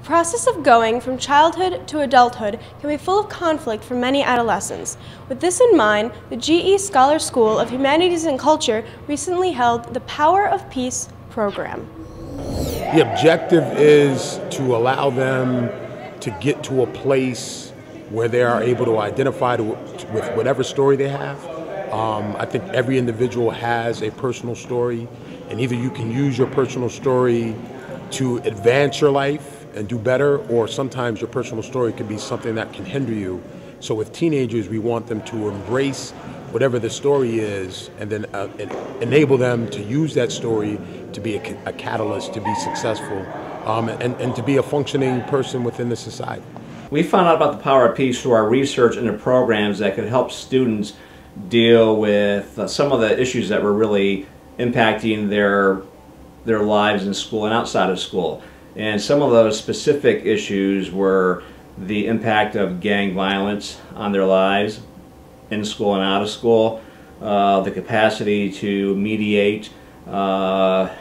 process of going from childhood to adulthood can be full of conflict for many adolescents. With this in mind, the GE Scholar School of Humanities and Culture recently held the Power of Peace program. The objective is to allow them to get to a place where they are able to identify with whatever story they have. I think every individual has a personal story, and either you can use your personal story to advance your life and do better, or sometimes your personal story can be something that can hinder you. So with teenagers, we want them to embrace whatever the story is, and then enable them to use that story to be a catalyst to be successful, and to be a functioning person within the society. We found out about the Power of Peace through our research into programs that could help students deal with some of the issues that were really impacting their lives in school and outside of school. And some of those specific issues were the impact of gang violence on their lives in school and out of school, the capacity to mediate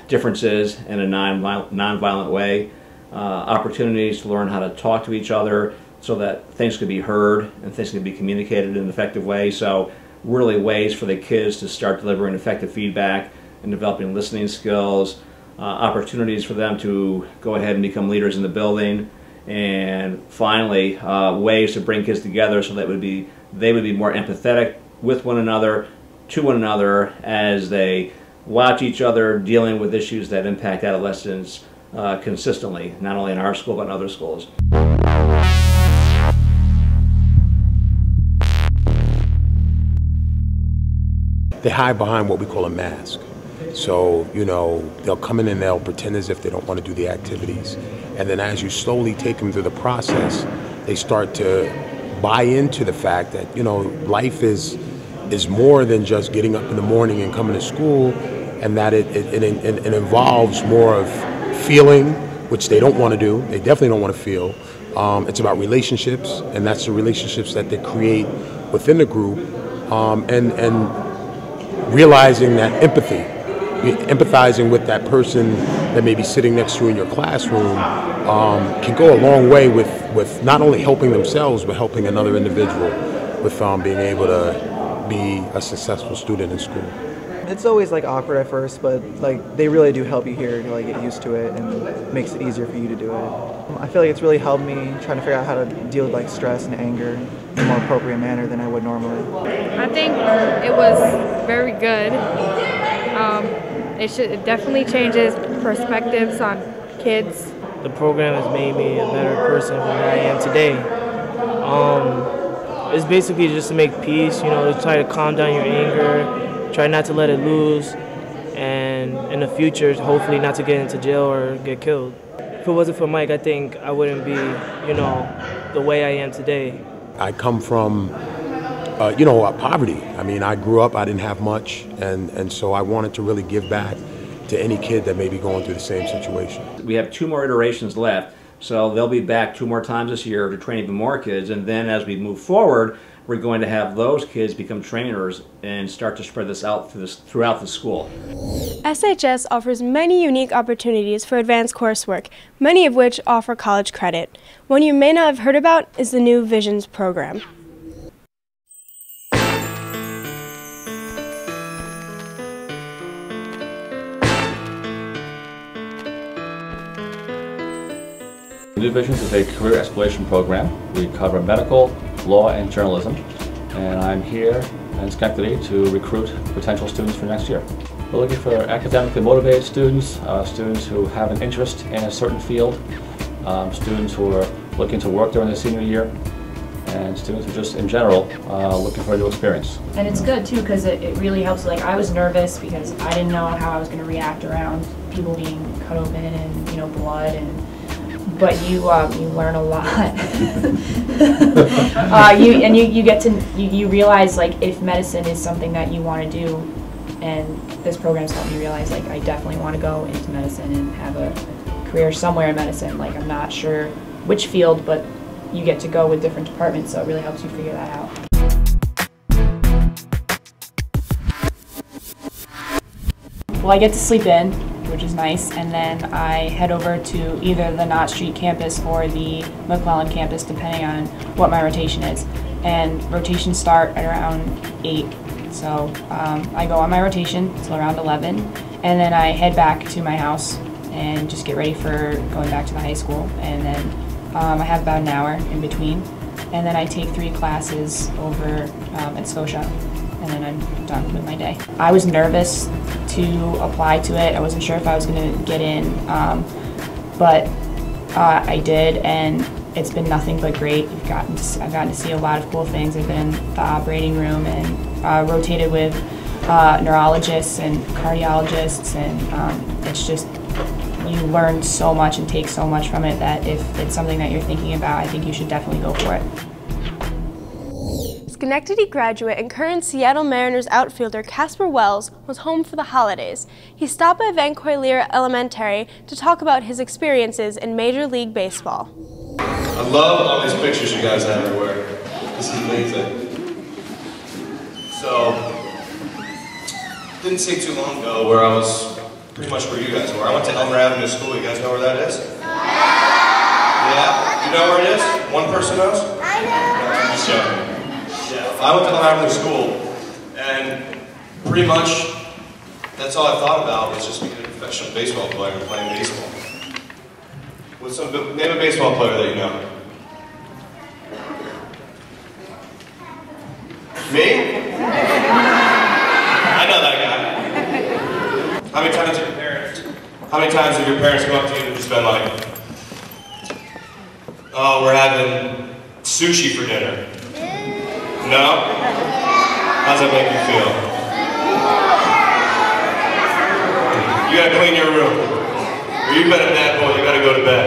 differences in a non-violent way, opportunities to learn how to talk to each other so that things could be heard and things could be communicated in an effective way. So really ways for the kids to start delivering effective feedback and developing listening skills, opportunities for them to go ahead and become leaders in the building, and finally ways to bring kids together so that they would be more empathetic with one another, to one another, as they watch each other dealing with issues that impact adolescents consistently, not only in our school but in other schools. They hide behind what we call a mask. So, you know, they'll come in and they'll pretend as if they don't want to do the activities. And then as you slowly take them through the process, they start to buy into the fact that, you know, life is more than just getting up in the morning and coming to school, and that it involves more of feeling, which they don't want to do. They definitely don't want to feel. It's about relationships, and that's the relationships that they create within the group, and realizing that empathy, empathizing with that person that may be sitting next to you in your classroom, can go a long way with not only helping themselves but helping another individual with being able to be a successful student in school. It's always like awkward at first, but like they really do help you here to like get used to it, and it makes it easier for you to do it. I feel like it's really helped me trying to figure out how to deal with like stress and anger in a more appropriate manner than I would normally. I think it was very good. It definitely changes perspectives on kids. The program has made me a better person than I am today. It's basically just to make peace, you know, to try to calm down your anger, try not to let it loose, and in the future, hopefully not to get into jail or get killed. If it wasn't for Mike, I think I wouldn't be, you know, the way I am today. I come from, you know, poverty. I mean, I grew up, I didn't have much, and so I wanted to really give back to any kid that may be going through the same situation. We have 2 more iterations left, so they'll be back 2 more times this year to train even more kids, and then as we move forward, we're going to have those kids become trainers and start to spread this out throughout the school. SHS offers many unique opportunities for advanced coursework, many of which offer college credit. One you may not have heard about is the new Visions program. New Visions is a career exploration program. We cover medical, law, and journalism, and I'm here in Schenectady to recruit potential students for next year. We're looking for academically motivated students, students who have an interest in a certain field, students who are looking to work during their senior year, and students who are just in general looking for a new experience. And it's good too because it really helps. Like, I was nervous because I didn't know how I was going to react around people being cut open and, you know, blood, and but you learn a lot. You get to you realize, like, if medicine is something that you want to do, and this program's helped me realize, like, I definitely want to go into medicine and have a career somewhere in medicine. Like, I'm not sure which field, but you get to go with different departments, so it really helps you figure that out. Well, I get to sleep in, which is nice, and then I head over to either the Knott Street campus or the McClellan campus, depending on what my rotation is. And rotations start at around 8, so I go on my rotation until around 11, and then I head back to my house and just get ready for going back to the high school, and then I have about an hour in between, and then I take 3 classes over at Scotia, and then I'm done with my day. I was nervous to apply to it. I wasn't sure if I was going to get in, but I did, and it's been nothing but great. I've gotten to see a lot of cool things. I've been in the operating room and rotated with neurologists and cardiologists, and it's just, you learn so much and take so much from it that if it's something that you're thinking about, I think you should definitely go for it. Schenectady graduate and current Seattle Mariners outfielder Casper Wells was home for the holidays. He stopped by Van Corlear Elementary to talk about his experiences in Major League Baseball. I love all these pictures you guys have everywhere. This is amazing. So, didn't take too long ago where I was pretty much where you guys were. I went to Elmer Avenue School. You guys know where that is? Yeah? You know where it is? One person knows? I know. I'm just joking. Yeah. I went to Elmer Avenue School, and pretty much that's all I thought about was just being a professional baseball player and playing baseball. Name a baseball player that you know. Me? I know that guy. How many times have your parents come up to you and just been like, oh, we're having sushi for dinner? No? How does that make you feel? You gotta clean your room. Or you've been a bad boy, you gotta go to bed.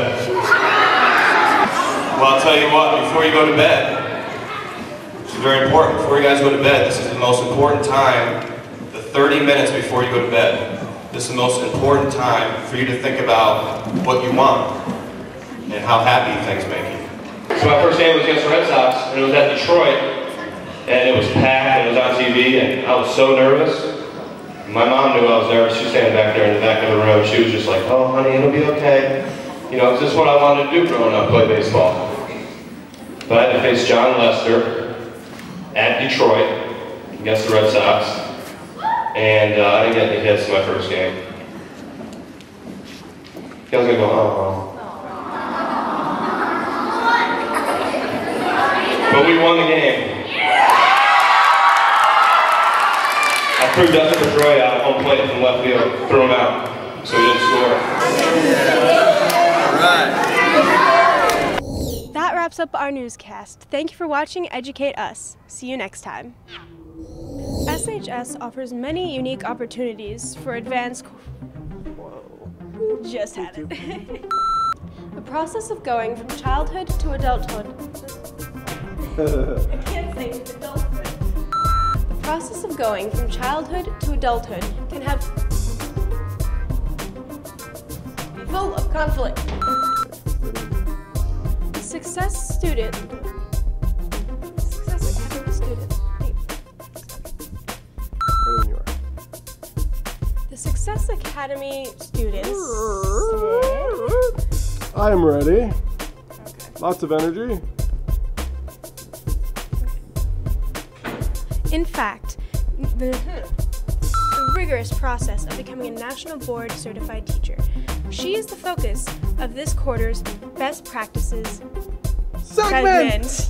Well, I'll tell you what, before you go to bed, this is very important, before you guys go to bed, this is the most important time, the 30 minutes before you go to bed. This is the most important time for you to think about what you want and how happy things make you. So my first game was against the Red Sox, and it was at Detroit, and it was packed, and it was on TV, and I was so nervous. My mom knew I was nervous. She was standing back there in the back of the room. She was just like, oh, honey, it'll be okay. You know, this is what I wanted to do growing up, play baseball. But I had to face John Lester at Detroit against the Red Sox. And I didn't get any hits in my first game. I was going to go, oh. But we won the game. I threw Dustin Pedroia out of home plate from left field, threw him out, so he didn't score. All right. That wraps up our newscast. Thank you for watching Educate Us. See you next time. SHS offers many unique opportunities for advanced... Whoa. Just had it. The process of going from childhood to adulthood... I can't say adulthood. The process of going from childhood to adulthood can be full of conflict. Success Academy student. The Success Academy students. I'm ready. Okay. Lots of energy. In fact, the rigorous process of becoming a national board certified teacher. She is the focus of this quarter's best practices segment.